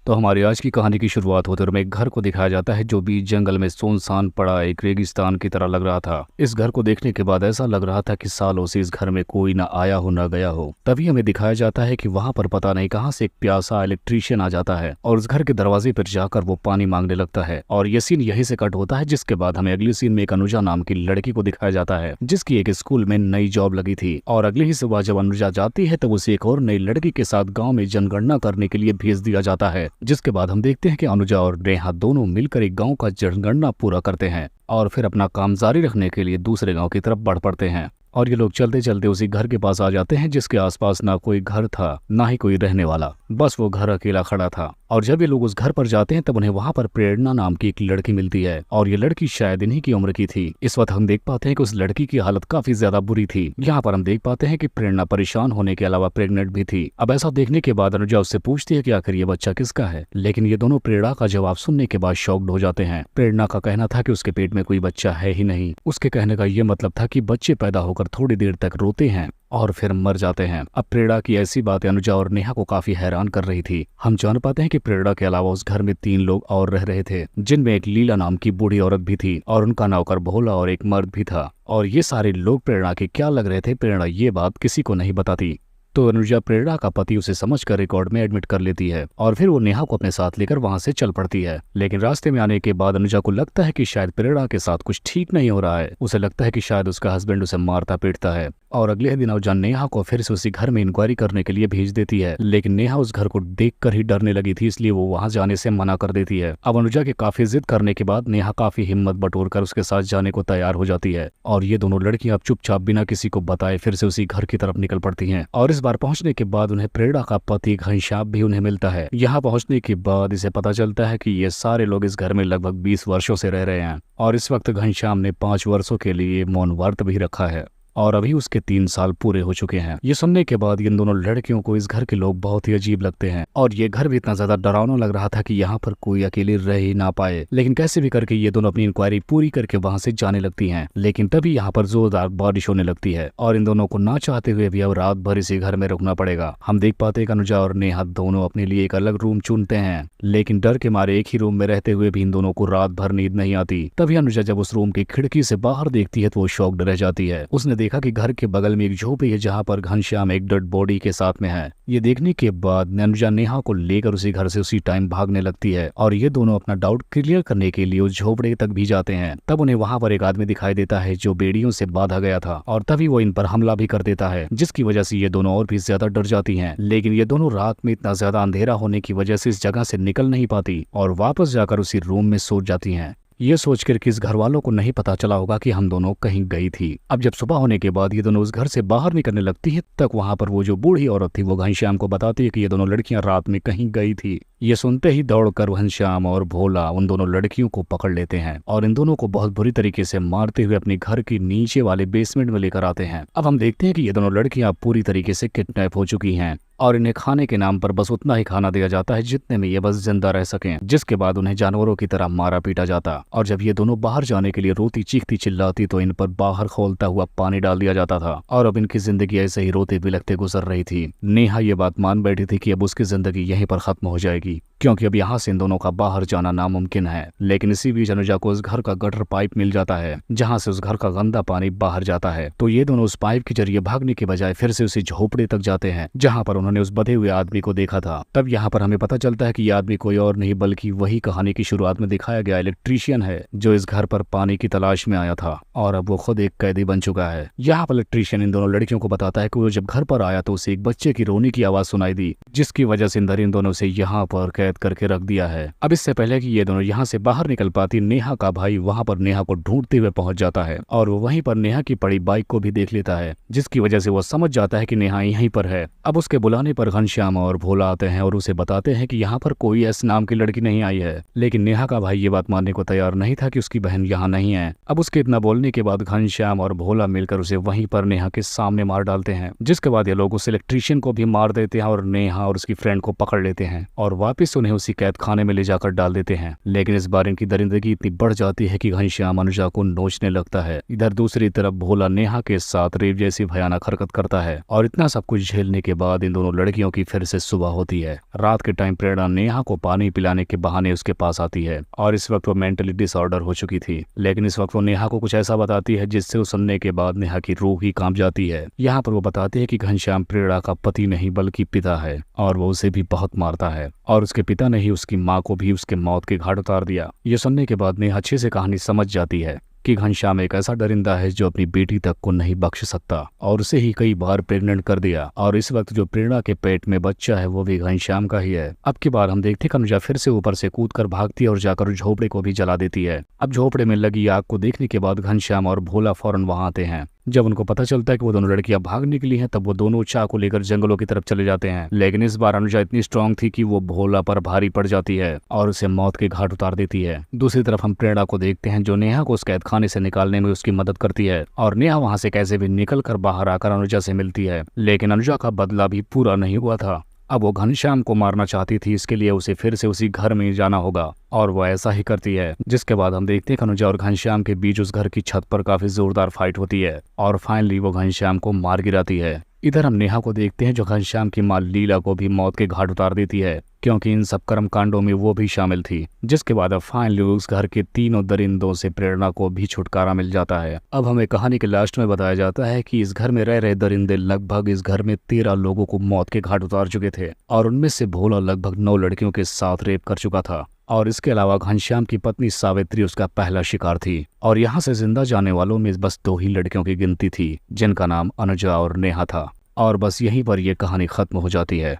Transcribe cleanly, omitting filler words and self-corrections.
तो हमारी आज की कहानी की शुरुआत होते हुए एक घर को दिखाया जाता है जो बीच जंगल में सुनसान पड़ा एक रेगिस्तान की तरह लग रहा था। इस घर को देखने के बाद ऐसा लग रहा था कि सालों से इस घर में कोई न आया हो न गया हो। तभी हमें दिखाया जाता है कि वहां पर पता नहीं कहां से एक प्यासा इलेक्ट्रीशियन आ जाता है और उस घर के दरवाजे पर जाकर वो पानी मांगने लगता है। और ये सीन यहीं से कट होता है, जिसके बाद हमें अगली सीन में एक अनुजा नाम की लड़की को दिखाया जाता है जिसकी एक स्कूल में नई जॉब लगी थी। और अगली ही सुबह जब अनुजा जाती है तब उसे एक और नई लड़की के साथ गाँव में जनगणना करने के लिए भेज दिया जाता है। जिसके बाद हम देखते हैं कि अनुजा और नेहा दोनों मिलकर एक गांव का जनगणना पूरा करते हैं और फिर अपना काम जारी रखने के लिए दूसरे गांव की तरफ बढ़ पड़ते हैं। और ये लोग चलते चलते उसी घर के पास आ जाते हैं जिसके आसपास ना कोई घर था ना ही कोई रहने वाला, बस वो घर अकेला खड़ा था। और जब ये लोग उस घर पर जाते हैं तब उन्हें वहां पर प्रेरणा नाम की एक लड़की मिलती है और ये लड़की शायद इन्हीं की उम्र की थी। इस वक्त हम देख पाते हैं कि उस लड़की की हालत काफी ज्यादा बुरी थी। यहाँ पर हम देख पाते हैं कि प्रेरणा परेशान होने के अलावा प्रेग्नेंट भी थी। अब ऐसा देखने के बाद अनुजा उससे पूछती है कि आखिर ये बच्चा किसका है, लेकिन ये दोनों प्रेरणा का जवाब सुनने के बाद शॉक्ड हो जाते हैं। प्रेरणा का कहना था कि उसके पेट में कोई बच्चा है ही नहीं। उसके कहने का ये मतलब था कि बच्चे पैदा होकर थोड़ी देर तक रोते हैं और फिर मर जाते हैं। अब प्रेरणा की ऐसी बातें अनुजा और नेहा को काफी हैरान कर रही थी। हम जान पाते हैं कि प्रेरणा के अलावा उस घर में 3 लोग और रह रहे थे, जिनमें एक लीला नाम की बूढ़ी औरत भी थी और उनका नौकर भोला और एक मर्द भी था। और ये सारे लोग प्रेरणा के क्या लग रहे थे, प्रेरणा ये बात किसी को नहीं बताती। तो अनुजा प्रेरणा का पति उसे समझकर रिकॉर्ड में एडमिट कर लेती है और फिर वो नेहा को अपने साथ लेकर वहां से चल पड़ती है। लेकिन रास्ते में आने के बाद अनुजा को लगता है कि शायद प्रेरणा के साथ कुछ ठीक नहीं हो रहा है। उसे लगता है कि शायद उसका हस्बैंड उसे मारता पीटता है। और अगले दिन अनुजा नेहा को फिर से उसी घर में इंक्वायरी करने के लिए भेज देती है, लेकिन नेहा उस घर को देखकर ही डरने लगी थी, इसलिए वो वहां जाने से मना कर देती है। अब अनुजा के काफी जिद करने के बाद नेहा काफी हिम्मत बटोर कर उसके साथ जाने को तैयार हो जाती है और ये दोनों लड़कियां अब चुपचाप बिना किसी को बताए फिर से उसी घर की तरफ निकल पड़ती हैं। और इस बार पहुंचने के बाद उन्हें प्रेरणा का पति घनश्याम भी उन्हें मिलता है। यहाँ पहुंचने के बाद इसे पता चलता है कि ये सारे लोग इस घर में लगभग 20 वर्षों से रह रहे हैं और इस वक्त घनश्याम ने 5 वर्षों के लिए मौन व्रत भी रखा है और अभी उसके 3 साल पूरे हो चुके हैं। ये सुनने के बाद इन दोनों लड़कियों को इस घर के लोग बहुत ही अजीब लगते हैं और ये घर भी इतना ज्यादा डरावना लग रहा था कि यहाँ पर कोई अकेले रह ही ना पाए। लेकिन कैसे भी करके ये दोनों अपनी इंक्वायरी पूरी करके वहाँ से जाने लगती हैं। लेकिन तभी यहाँ पर जोरदार बारिश होने लगती है और इन दोनों को ना चाहते हुए भी अब रात भर इसी घर में रुकना पड़ेगा। हम देख पाते हैं कि अनुजा और नेहा दोनों अपने लिए एक अलग रूम चुनते हैं, लेकिन डर के मारे एक ही रूम में रहते हुए भी इन दोनों को रात भर नींद नहीं आती। तभी अनुजा जब उस रूम की खिड़की से बाहर देखती है तो वो शॉक्ड रह जाती है। उसने देखा कि घर के बगल में एक झोपड़ी है जहाँ पर घनश्याम एक डेड बॉडी के साथ में है। ये देखने के बाद अनुजा नेहा को लेकर उसी घर से उसी टाइम भागने लगती है और ये दोनों अपना डाउट क्लियर करने के लिए उस झोपड़े तक भी जाते हैं। तब उन्हें वहां पर एक आदमी दिखाई देता है जो बेड़ियों से बांधा गया था और तभी वो इन पर हमला भी कर देता है, जिसकी वजह से ये दोनों और भी ज्यादा डर जाती हैं। लेकिन ये दोनों रात में इतना ज्यादा अंधेरा होने की वजह से इस जगह से निकल नहीं पाती और वापस जाकर उसी रूम में सो जाती हैं, ये सोचकर कि इस घर वालों को नहीं पता चला होगा कि हम दोनों कहीं गई थी। अब जब सुबह होने के बाद ये दोनों उस घर से बाहर निकलने लगती है तक वहां पर वो जो बूढ़ी औरत थी वो घनश्याम को बताती है कि ये दोनों लड़कियां रात में कहीं गई थी। ये सुनते ही दौड़कर घनश्याम और भोला उन दोनों लड़कियों को पकड़ लेते हैं और इन दोनों को बहुत बुरी तरीके से मारते हुए अपने घर के नीचे वाले बेसमेंट में लेकर आते हैं। अब हम देखते हैं कि ये दोनों लड़कियां पूरी तरीके से किडनैप हो चुकी हैं और इन्हें खाने के नाम पर बस उतना ही खाना दिया जाता है जितने में ये बस जिंदा रह सकें, जिसके बाद उन्हें जानवरों की तरह मारा पीटा जाता। और जब ये दोनों बाहर जाने के लिए रोती चीखती चिल्लाती तो इन पर बाहर खोलता हुआ पानी डाल दिया जाता था और अब इनकी जिंदगी ऐसे ही रोते बिलखते गुजर रही थी। नेहा ये बात मान बैठी थी कि अब उसकी जिंदगी यहीं पर खत्म हो जाएगी क्योंकि अब यहाँ से इन दोनों का बाहर जाना नामुमकिन है। लेकिन इसी बीच अनुजा को उस घर का गटर पाइप मिल जाता है जहाँ से उस घर का गंदा पानी बाहर जाता है। तो ये दोनों उस पाइप के जरिए भागने के बजाय फिर से उसी झोपड़े तक जाते हैं जहाँ पर उन्होंने उस बधे हुए आदमी को देखा था। तब यहाँ पर हमें पता चलता है कि ये आदमी कोई और नहीं बल्कि वही कहानी की शुरुआत में दिखाया गया इलेक्ट्रीशियन है जो इस घर पर पानी की तलाश में आया था और अब वो खुद एक कैदी बन चुका है। यहाँ पर इलेक्ट्रीशियन इन दोनों लड़कियों को बताता है कि वो जब घर पर आया तो उसे एक बच्चे की रोने की आवाज सुनाई दी, जिसकी वजह से इन दोनों से यहाँ पर कैद करके रख दिया है। अब इससे पहले कि ये दोनों यहाँ से बाहर निकल पाती, नेहा का भाई वहाँ पर नेहा को ढूंढते हुए पहुंच जाता है और वो वहीं पर नेहा की पड़ी बाइक को भी देख लेता है, जिसकी वजह से वो समझ जाता है कि नेहा यहीं पर है। अब उसके बुलाने पर घनश्याम और भोला आते हैं और उसे बताते हैं कि यहाँ पर कोई एस नाम की लड़की नहीं आई है। लेकिन नेहा का भाई ये बात मानने को तैयार नहीं था कि उसकी बहन यहाँ नहीं है। अब उसके इतना बोलने के बाद घनश्याम और भोला मिलकर उसे वहीं पर नेहा के सामने मार डालते हैं, जिसके बाद ये लोग उस इलेक्ट्रीशियन को भी मार देते हैं और नेहा और उसकी फ्रेंड को पकड़ लेते हैं और वापिस उन्हें उसी कैद खाने में ले जाकर डाल देते हैं। लेकिन इस बार इनकी दरिंदगी इतनी बढ़ जाती है कि घनश्याम अनुजा को नोचने लगता है। इधर दूसरी तरफ भोला नेहा के साथ रेप जैसी भयानक हरकत करता है और इतना सब कुछ झेलने के बाद इन दोनों लड़कियों की फिर से सुबह होती है। रात के टाइम प्रेरणा नेहा को पानी पिलाने के बहाने उसके पास आती है और इस वक्त वो मेंटली डिसऑर्डर हो चुकी थी। लेकिन इस वक्त वो नेहा को कुछ ऐसा बताती है जिससे उस सुनने के बाद नेहा की रूह ही कांप जाती है। यहाँ पर वो बताती है कि घनश्याम प्रेरणा का पति नहीं बल्कि पिता है और वो उसे भी बहुत मारता है और उसके पिता ने ही उसकी माँ को भी उसके मौत के घाट उतार दिया। ये सुनने के बाद नेहा अच्छे से कहानी समझ जाती है कि घनश्याम एक ऐसा दरिंदा है जो अपनी बेटी तक को नहीं बख्श सकता और उसे ही कई बार प्रेग्नेंट कर दिया और इस वक्त जो प्रेरणा के पेट में बच्चा है वो भी घनश्याम का ही है। अब की बार हम देखते हैं कि अनुजा फिर से ऊपर से कूदकर भागती है और जाकर झोपड़े को भी जला देती है। अब झोपड़े में लगी आग को देखने के बाद घनश्याम और भोला फौरन वहां आते हैं। जब उनको पता चलता है कि वो दोनों लड़कियां भाग निकली हैं तब वो दोनों चाकू लेकर जंगलों की तरफ चले जाते हैं। लेकिन इस बार अनुजा इतनी स्ट्रांग थी कि वो भोला पर भारी पड़ जाती है और उसे मौत के घाट उतार देती है। दूसरी तरफ हम प्रेरणा को देखते हैं जो नेहा को उस कैद खाने से निकालने में उसकी मदद करती है और नेहा वहां से कैसे भी निकल कर बाहर आकर अनुजा से मिलती है। लेकिन अनुजा का बदला भी पूरा नहीं हुआ था। अब वो घनश्याम को मारना चाहती थी, इसके लिए उसे फिर से उसी घर में जाना होगा और वो ऐसा ही करती है। जिसके बाद हम देखते हैं कि अनुजा और घनश्याम के बीच उस घर की छत पर काफी जोरदार फाइट होती है और फाइनली वो घनश्याम को मार गिराती है। इधर हम नेहा को देखते हैं जो घनश्याम की मां लीला को भी मौत के घाट उतार देती है क्योंकि इन सब कर्म कांडों में वो भी शामिल थी। जिसके बाद अब फाइनली उस घर के तीनों दरिंदों से प्रेरणा को भी छुटकारा मिल जाता है। अब हमें कहानी के लास्ट में बताया जाता है कि इस घर में रह रहे दरिंदे लगभग इस घर में 13 लोगों को मौत के घाट उतार चुके थे और उनमें से भोला लगभग 9 लड़कियों के साथ रेप कर चुका था और इसके अलावा घनश्याम की पत्नी सावित्री उसका पहला शिकार थी और यहाँ से जिंदा जाने वालों में बस 2 ही लड़कियों की गिनती थी जिनका नाम अनुजा और नेहा था और बस यहीं पर यह कहानी खत्म हो जाती है।